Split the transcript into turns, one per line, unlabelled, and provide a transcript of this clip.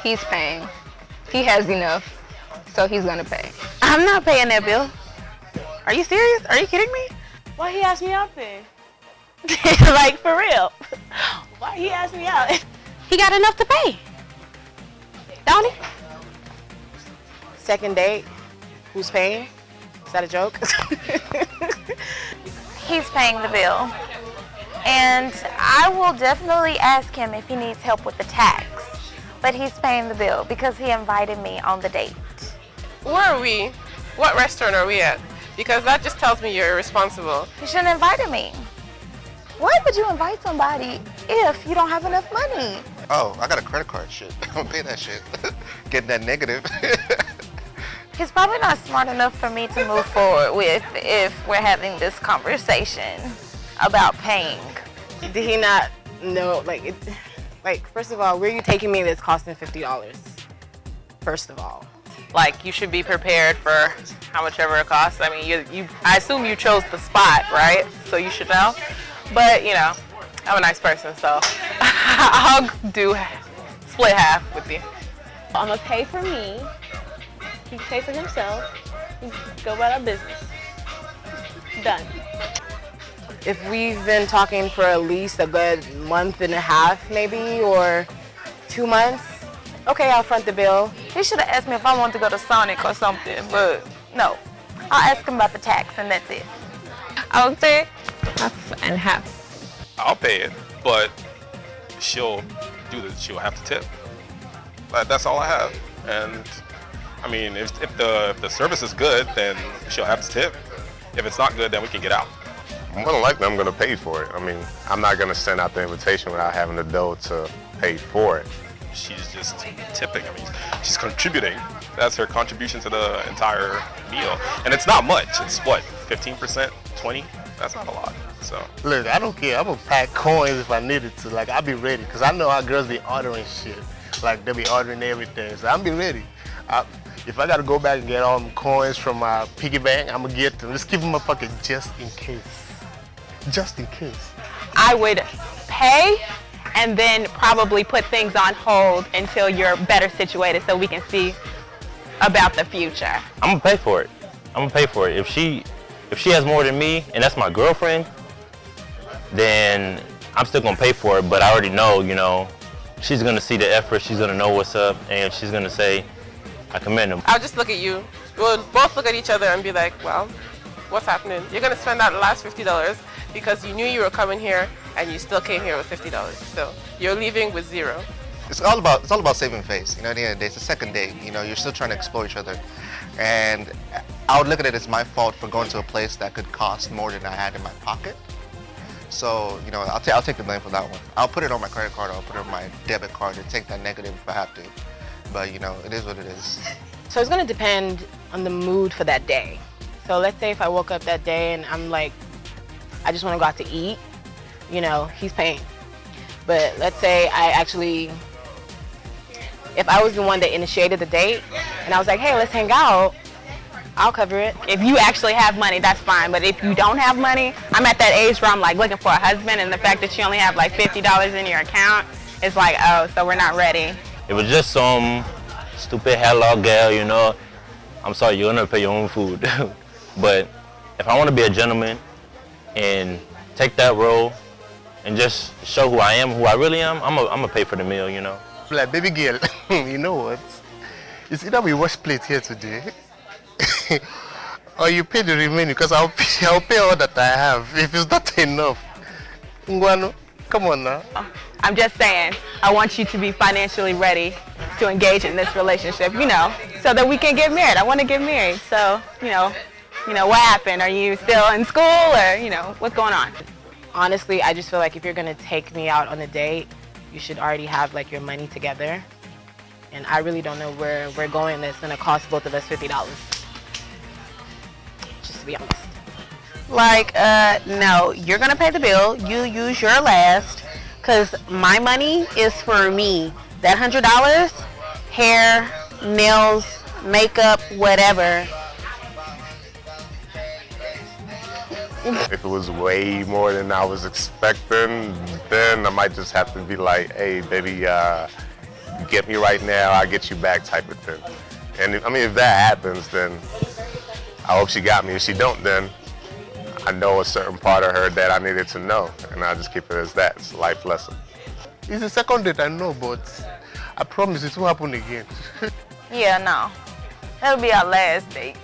He's paying. He has enough, so he's gonna pay.
I'm not paying that bill. Are you serious? Are you kidding me?
Why he asked me out then? Like, for real. Why he asked me out?
He got enough to pay. Don't he?
Second date, who's paying? Is that a joke?
He's paying the bill. And I will definitely ask him if he needs help with the tax. But he's paying the bill because he invited me on the date.
Where are we? What restaurant are we at? Because that just tells me you're irresponsible.
You shouldn't have invited me. Why would you invite somebody if you don't have enough money?
Oh, I got a credit card. Shit, I don't pay that shit. Getting that negative.
He's probably not smart enough for me to move forward with if we're having this conversation about paying.
Did he not know, like, first of all, where are you taking me that's costing $50? First of all.
Like, you should be prepared for how much ever it costs. I mean, I assume you chose the spot, right? So you should know. But, you know, I'm a nice person, so I'll split half with you.
I'm gonna pay for me. He can pay for himself. We go about our business. Done. If we've been talking for at least a good month and a half, maybe, or 2 months, okay, I'll front the bill.
He should have asked me if I wanted to go to Sonic or something, but no. I'll ask him about the tax and that's it.
I'll say half and half.
I'll pay it, but she'll have to tip. That's all I have. And I mean, if the service is good, then she'll have to tip. If it's not good, then we can get out.
More than likely, I'm going to pay for it. I mean, I'm not going to send out the invitation without having the dough to pay for it.
She's just tipping. I mean, she's contributing. That's her contribution to the entire meal. And it's not much. It's what, 15%, 20%? That's not a lot. So
look, I don't care. I'm gonna pack coins if I needed to. Like, I'll be ready, because I know how girls be ordering shit. Like, they'll be ordering everything. So I'll be ready. If I gotta go back and get all them coins from my piggy bank, I'm gonna get them. Just keep them a fucking just in case. Just in case.
I would pay and then probably put things on hold until you're better situated so we can see about the future.
I'm gonna pay for it. I'm gonna pay for it. If she has more than me and that's my girlfriend, then I'm still gonna pay for it, but I already know, you know, she's gonna see the effort, she's gonna know what's up, and she's gonna say, I commend him.
I'll just look at you. We'll both look at each other and be like, well, what's happening? You're gonna spend that last $50 because you knew you were coming here and you still came here with $50. So you're leaving with zero.
It's all about saving face. You know, at the end of the day, it's a second date. You know, you're still trying to explore each other. And I would look at it as my fault for going to a place that could cost more than I had in my pocket. So, you know, I'll take the blame for that one. I'll put it on my credit card, or I'll put it on my debit card and take that negative if I have to. But, you know, it is what it is.
So it's gonna depend on the mood for that day. So let's say if I woke up that day and I'm like, I just wanna go out to eat, you know, he's paying. But let's say if I was the one that initiated the date and I was like, hey, let's hang out, I'll cover it.
If you actually have money, that's fine. But if you don't have money, I'm at that age where I'm like looking for a husband, and the fact that you only have like $50 in your account is like, oh, so we're not ready.
It was just some stupid hello girl, you know, I'm sorry, you're gonna pay your own food. But if I wanna be a gentleman and take that role and just show who I am, who I really am, I'm gonna pay for the meal, you know.
Like, baby girl, you know what? It's either we wash plate here today, or you pay the remaining, because I'll pay all that I have. If it's not enough, Nguano, come on now.
I'm just saying, I want you to be financially ready to engage in this relationship, you know, so that we can get married. I want to get married. So, you know, what happened? Are you still in school, or, you know, what's going on?
Honestly, I just feel like if you're gonna take me out on a date, you should already have like your money together. And I really don't know where we're going that's gonna cost both of us $50. Just to be honest.
Like, no, you're gonna pay the bill. You use your last, because my money is for me. That $100, hair, nails, makeup, whatever.
If it was way more than I was expecting, then I might just have to be like, hey, baby, get me right now, I'll get you back type of thing. And I mean, if that happens, then I hope she got me. If she don't, then I know a certain part of her that I needed to know, and I'll just keep it as that. It's a life lesson.
It's the second date, I know, but I promise it won't happen again.
Yeah, no. That'll be our last date.